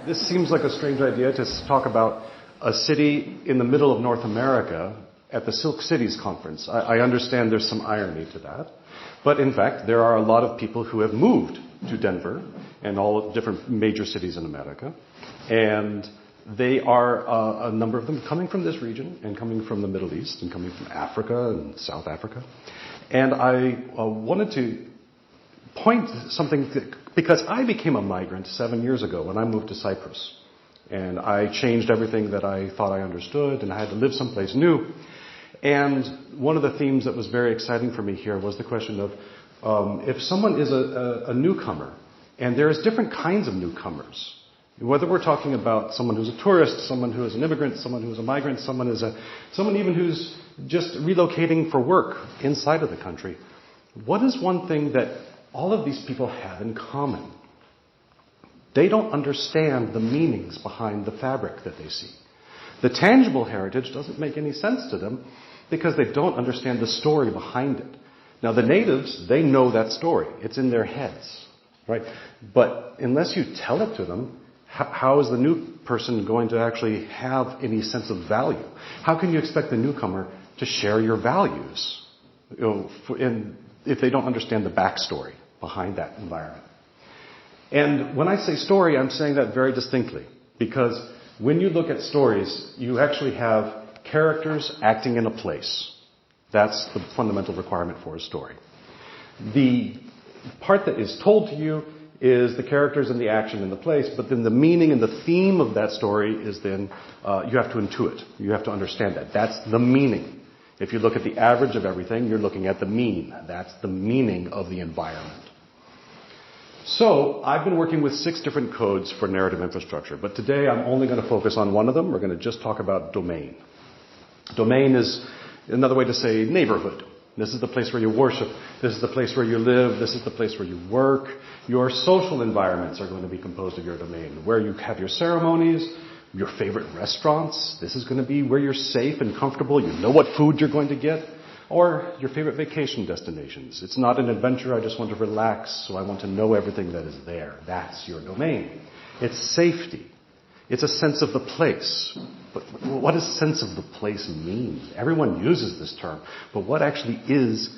This seems like a strange idea to talk about a city in the middle of North America at the Silk Cities conference. I understand there's some irony to that. But in fact, there are a lot of people who have moved to Denver and all different major cities in America. And they are, a number of them, coming from this region and coming from the Middle East and coming from Africa and South Africa. And I wanted to point something, because I became a migrant 7 years ago when I moved to Cyprus. And I changed everything that I thought I understood, and I had to live someplace new. And one of the themes that was very exciting for me here was the question of if someone is a newcomer, and there's different kinds of newcomers, whether we're talking about someone who's a tourist, someone who is an immigrant, someone who's a migrant, someone even who's just relocating for work inside of the country, what is one thing that all of these people have in common? They don't understand the meanings behind the fabric that they see. The tangible heritage doesn't make any sense to them because they don't understand the story behind it. Now, the natives, they know that story. It's in their heads, right? But unless you tell it to them, how is the new person going to actually have any sense of value? How can you expect the newcomer to share your values if they don't understand the backstory behind that environment? And when I say story, I'm saying that very distinctly, because when you look at stories, you actually have characters acting in a place. That's the fundamental requirement for a story. The part that is told to you is the characters and the action and the place, but then the meaning and the theme of that story is then, you have to intuit. You have to understand that. That's the meaning. If you look at the average of everything, you're looking at the mean. That's the meaning of the environment. So, I've been working with 6 different codes for narrative infrastructure, but today I'm only going to focus on one of them. We're going to just talk about domain. Domain is another way to say neighborhood. This is the place where you worship. This is the place where you live. This is the place where you work. Your social environments are going to be composed of your domain. Where you have your ceremonies, your favorite restaurants. This is going to be where you're safe and comfortable. You know what food you're going to get. Or your favorite vacation destinations. It's not an adventure. I just want to relax, so I want to know everything that is there. That's your domain. It's safety. It's a sense of the place. But what does sense of the place mean? Everyone uses this term. But what actually is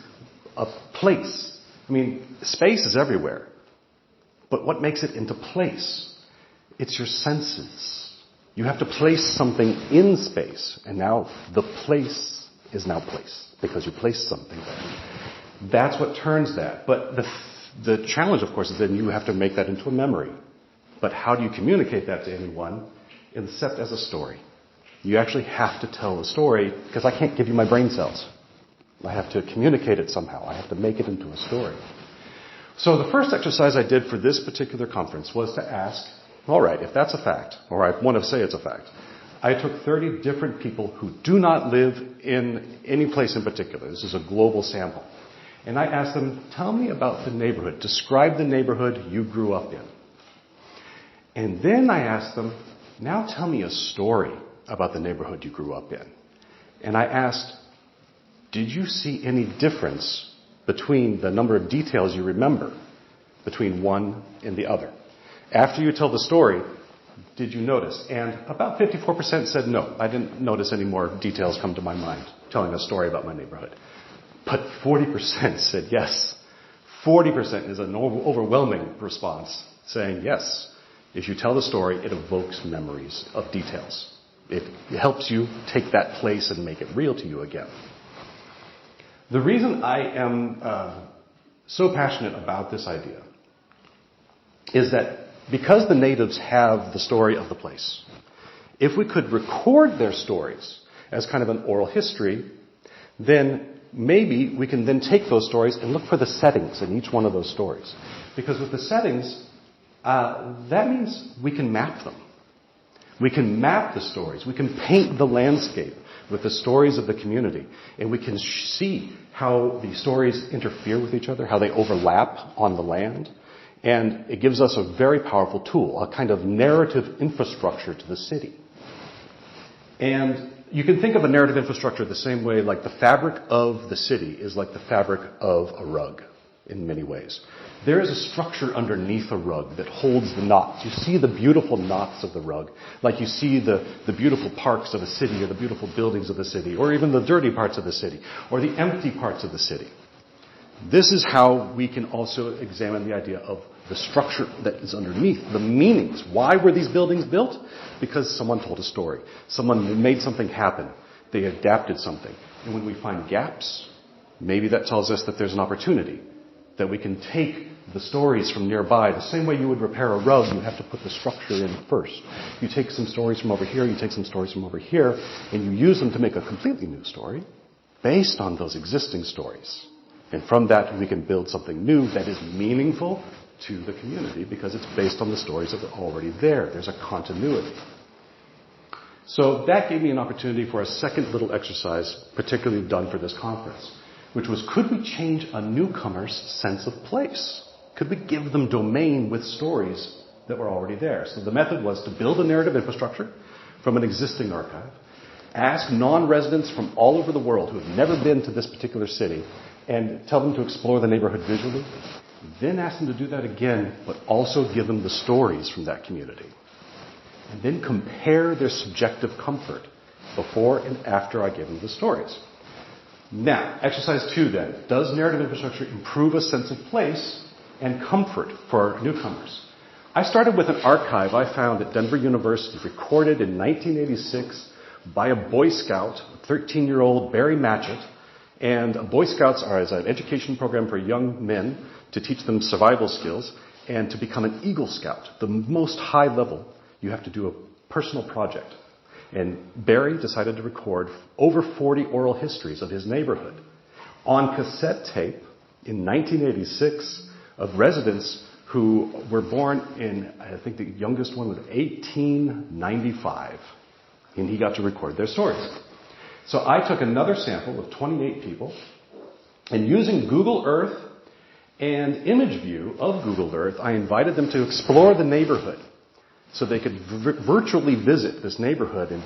a place? I mean, space is everywhere. But what makes it into place? It's your senses. You have to place something in space. And now the place is now place. Because you place something there. That's what turns that. But the challenge, of course, is then you have to make that into a memory. But how do you communicate that to anyone except as a story? You actually have to tell a story because I can't give you my brain cells. I have to communicate it somehow. I have to make it into a story. So the first exercise I did for this particular conference was to ask, all right, if that's a fact, or I want to say it's a fact, I took 30 different people who do not live in any place in particular. This is a global sample. And I asked them, tell me about the neighborhood. Describe the neighborhood you grew up in. And then I asked them, now tell me a story about the neighborhood you grew up in. And I asked, did you see any difference between the number of details you remember between one and the other? After you tell the story, did you notice? And about 54% said no. I didn't notice any more details come to my mind telling a story about my neighborhood. But 40% said yes. 40% is an overwhelming response saying yes. If you tell the story, it evokes memories of details. It helps you take that place and make it real to you again. The reason I am so passionate about this idea is that because the natives have the story of the place, if we could record their stories as kind of an oral history, then maybe we can then take those stories and look for the settings in each one of those stories. Because with the settings, that means we can map them. We can map the stories. We can paint the landscape with the stories of the community. And we can see how the stories interfere with each other, how they overlap on the land. And it gives us a very powerful tool, a kind of narrative infrastructure to the city. And you can think of a narrative infrastructure the same way like the fabric of the city is like the fabric of a rug. in many ways. There is a structure underneath a rug that holds the knots. You see the beautiful knots of the rug, like you see the beautiful parks of a city or the beautiful buildings of a city, or even the dirty parts of the city, or the empty parts of the city. This is how we can also examine the idea of the structure that is underneath, the meanings. Why were these buildings built? Because someone told a story. Someone made something happen. They adapted something. And when we find gaps, maybe that tells us that there's an opportunity, that we can take the stories from nearby. The same way you would repair a rug, you have to put the structure in first. You take some stories from over here, you take some stories from over here, and you use them to make a completely new story based on those existing stories. And from that, we can build something new that is meaningful to the community because it's based on the stories that are already there. There's a continuity. So that gave me an opportunity for a second little exercise, particularly done for this conference, which was, could we change a newcomer's sense of place? Could we give them domain with stories that were already there? So the method was to build a narrative infrastructure from an existing archive, ask non-residents from all over the world who have never been to this particular city, and tell them to explore the neighborhood visually, then ask them to do that again, but also give them the stories from that community. And then compare their subjective comfort before and after I gave them the stories. Now, exercise 2 then. Does narrative infrastructure improve a sense of place and comfort for newcomers? I started with an archive I found at Denver University, recorded in 1986 by a Boy Scout, 13-year-old Barry Matchett. And Boy Scouts are an education program for young men to teach them survival skills. And to become an Eagle Scout, the most high level, you have to do a personal project. And Barry decided to record over 40 oral histories of his neighborhood on cassette tape in 1986 of residents who were born in, I think the youngest one was 1895. And he got to record their stories. So I took another sample of 28 people, and using Google Earth and image view of Google Earth, I invited them to explore the neighborhood. So they could virtually visit this neighborhood and,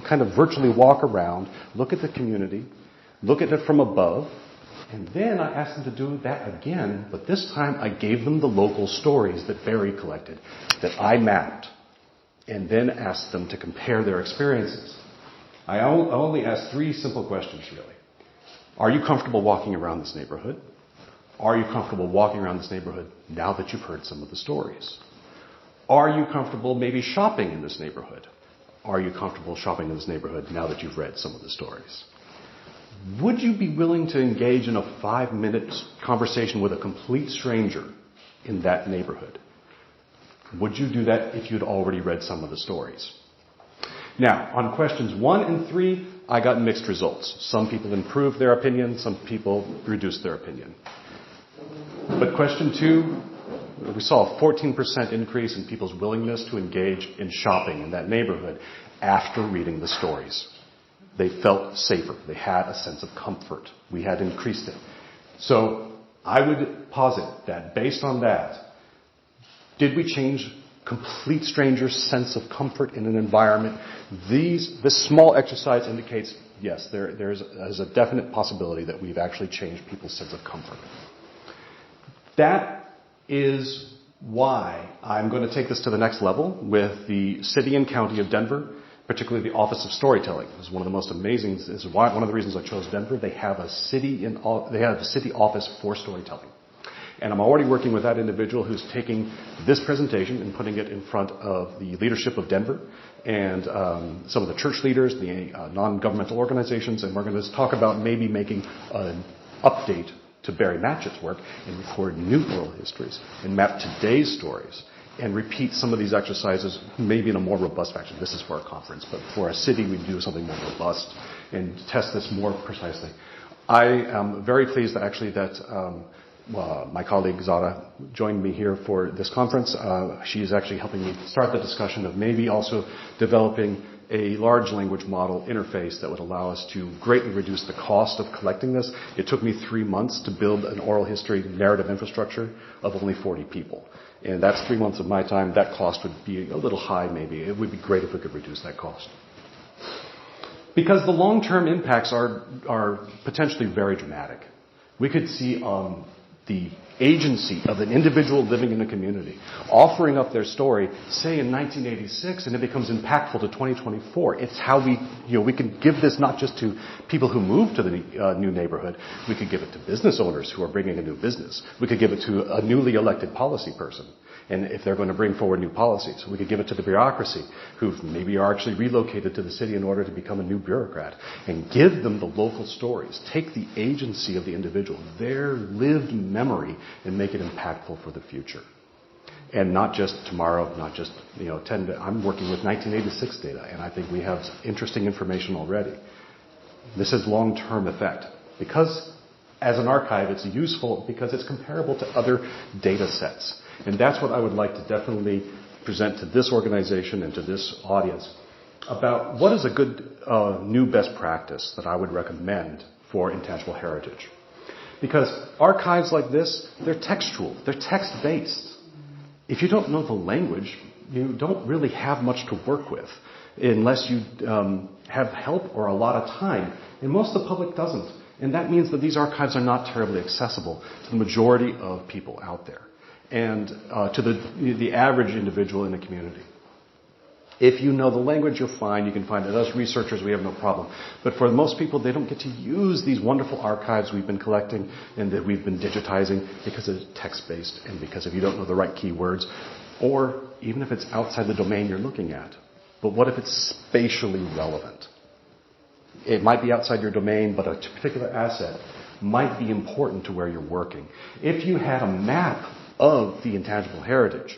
kind of virtually walk around, look at the community, look at it from above. And then I asked them to do that again, but this time I gave them the local stories that Barry collected, that I mapped, and then asked them to compare their experiences. I only asked 3 simple questions, really. Are you comfortable walking around this neighborhood? Are you comfortable walking around this neighborhood now that you've heard some of the stories? Are you comfortable maybe shopping in this neighborhood? Are you comfortable shopping in this neighborhood now that you've read some of the stories? Would you be willing to engage in a 5-minute conversation with a complete stranger in that neighborhood? Would you do that if you'd already read some of the stories? Now, on questions 1 and 3, I got mixed results. Some people improved their opinion, some people reduced their opinion. But question 2, we saw a 14% increase in people's willingness to engage in shopping in that neighborhood after reading the stories. They felt safer. They had a sense of comfort. We had increased it. So I would posit that based on that, did we change complete strangers' sense of comfort in an environment? This small exercise indicates, yes, there's a definite possibility that we've actually changed people's sense of comfort. That is why I'm going to take this to the next level with the City and County of Denver, particularly the Office of Storytelling. This is one of the most amazing. This is one of the reasons I chose Denver. They have a city office for storytelling. And I'm already working with that individual who's taking this presentation and putting it in front of the leadership of Denver and some of the church leaders, the non-governmental organizations, and we're going to talk about maybe making an update to Barry Matchett's work and record new oral histories and map today's stories and repeat some of these exercises maybe in a more robust fashion. This is for a conference, but for a city we do something more robust and test this more precisely. I am very pleased that actually my colleague Zara joined me here for this conference. She is actually helping me start the discussion of maybe also developing a large language model interface that would allow us to greatly reduce the cost of collecting this. It took me 3 months to build an oral history narrative infrastructure of only 40 people. And that's 3 months of my time. That cost would be a little high maybe. It would be great if we could reduce that cost. Because the long-term impacts are potentially very dramatic. We could see the agency of an individual living in a community, offering up their story, say in 1986, and it becomes impactful to 2024. It's how we can give this not just to people who move to the new neighborhood. We could give it to business owners who are bringing a new business. We could give it to a newly elected policy person. And if they're going to bring forward new policies, we could give it to the bureaucracy who maybe are actually relocated to the city in order to become a new bureaucrat, and give them the local stories. Take the agency of the individual, their lived memory, and make it impactful for the future. And not just tomorrow, not just 10. I'm working with 1986 data, and I think we have interesting information already. This has long-term effect because, as an archive, it's useful because it's comparable to other data sets. And that's what I would like to definitely present to this organization and to this audience about what is a good new best practice that I would recommend for intangible heritage. Because archives like this, they're textual, they're text-based. If you don't know the language, you don't really have much to work with unless you have help or a lot of time. And most of the public doesn't. And that means that these archives are not terribly accessible to the majority of people out there, and to the average individual in the community. If you know the language, you're fine. You can find it. Us researchers, we have no problem. But for most people, they don't get to use these wonderful archives we've been collecting and that we've been digitizing because it's text-based and because if you don't know the right keywords, or even if it's outside the domain you're looking at. But what if it's spatially relevant? It might be outside your domain, but a particular asset might be important to where you're working. If you had a map of the intangible heritage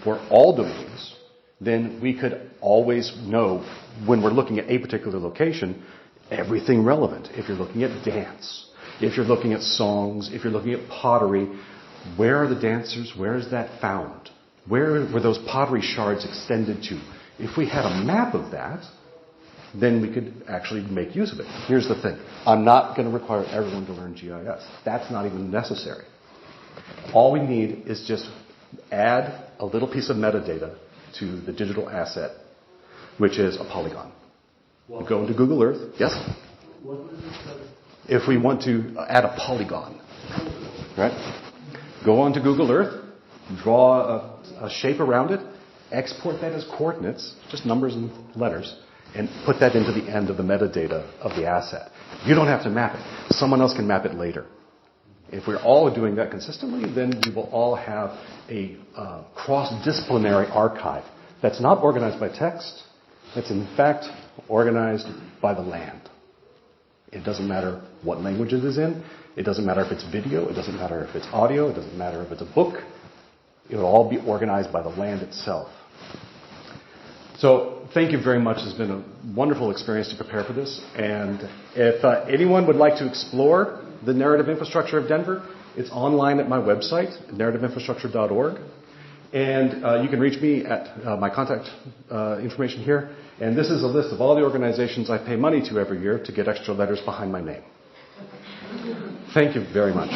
for all domains, then we could always know when we're looking at a particular location, everything relevant. If you're looking at dance, if you're looking at songs, if you're looking at pottery, where are the dancers? Where is that found? Where were those pottery shards extended to? If we had a map of that, then we could actually make use of it. Here's the thing. I'm not going to require everyone to learn GIS. That's not even necessary. All we need is just add a little piece of metadata to the digital asset, which is a polygon. We go into Google Earth. Yes? If we want to add a polygon, right? Go onto Google Earth, draw a shape around it, export that as coordinates, just numbers and letters, and put that into the end of the metadata of the asset. You don't have to map it. Someone else can map it later. If we're all doing that consistently, then we will all have a cross-disciplinary archive that's not organized by text. It's in fact organized by the land. It doesn't matter what language it is in. It doesn't matter if it's video. It doesn't matter if it's audio. It doesn't matter if it's a book. It will all be organized by the land itself. So thank you very much. It's been a wonderful experience to prepare for this. And if anyone would like to explore the narrative infrastructure of Denver, it's online at my website, narrativeinfrastructure.org. And you can reach me at my contact information here. And this is a list of all the organizations I pay money to every year to get extra letters behind my name. Thank you very much.